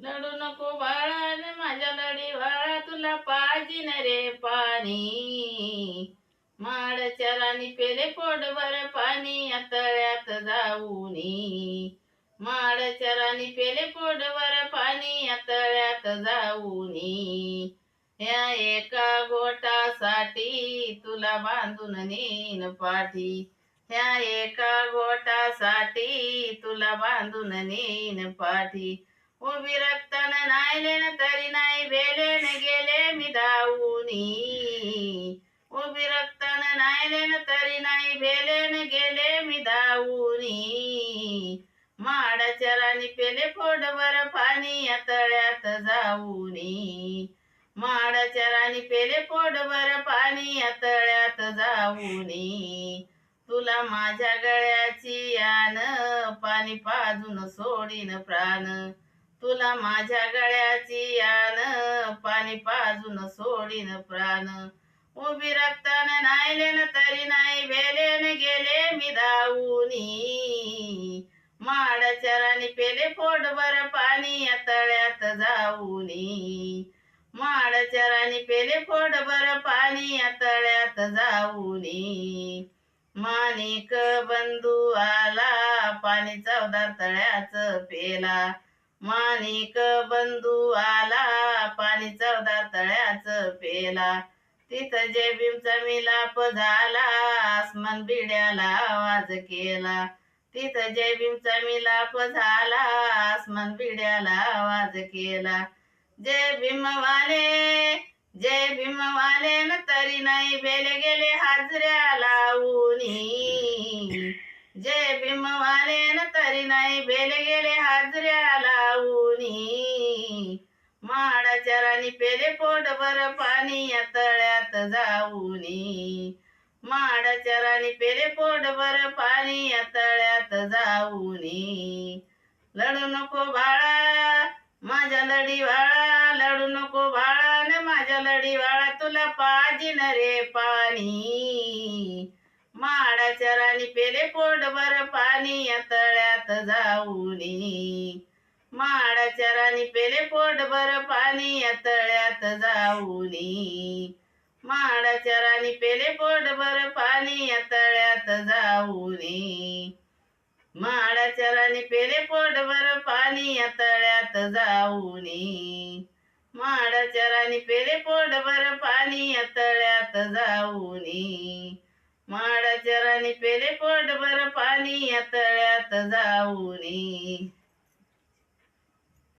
लढू नको बाळा न माझ्या लढी बाळा तुला पाहिजे न रे पाणी. माडचरानी पेले पोटभर पाणी तळ्यात जाऊनी. माडचरानी पेले पोटभर पाणी तळ्यात जाऊनी. ह्या एका गोटासाठी तुला बांधून नेन पाठी. ह्या एका गोटासाठी तुला बांधून नेन पाठी. उभी रक्ताना नायलेन तरी नाही बेलेन गेले मी धावूनी. उभी रक्ताना नायलेन तरी नाही बेलेन गेले मी धावूनी. माडाचरानी पेले पोटभर पाणी तळ्यात जाऊनी. माडाचरानी पेले पोटभर पाणी तळ्यात जाऊनी. तुला माझ्या गळ्याची यान पाणी पाजून सोडीन प्राण. तुला माझ्या गळ्याची यान पाणी पाजून सोडीन प्राण. उभी रक्ताना नायलेन तरी नाही बेलेन गेले मी धावूनी. माडचरानी पेले पोटभर पाणी तळ्यात जाऊनी. माडचरानी पेले पोटभर पाणी तळ्यात जाऊनी. माणिक बंधू आला पाणी चवदार तळ्याच पेला. माणिक बंधू आला पाणी चवदार तळ्याच पेला. तिथं जय भीमचा मिलाप झाला आसमान बिड्याला आवाज केला. तिथं जय भीमचा मिलाप झाला आसमान बिड्याला आवाज केला. जय भीमवाले जय भीमवाले न तरी नाही बेले गेले हाजऱ्या लावूनी. जय भीमवाले न तरी नाही बेले गेले हाजऱ्या लावूनी. माडाचरानी पेले पोटभर पाणी तळ्यात जाऊनी. माडाचरानी पेले पोटभर पाणी तळ्यात जाऊनी. लढू नको बाळा माझ्या लढी बाळा. लढू नको बाळा न माझ्या लढी बाळा तुला पाहिजे न रे पाणी. माडाचरानी पेले पोटभर पाणी तळ्यात जाऊनी. माडाचरानी पेले पोटभर पाणी तळ्यात जाऊनी. माडाचरानी पेले पोटभर पाणी तळ्यात जाऊनी. माडाचरानी पेले पोटभर पाणी तळ्यात जाऊनी. माडाचरानी पेले पोटभर पाणी तळ्यात जाऊनी. माडाचरानी पेले पोटभर पाणी तळ्यात जाऊनी.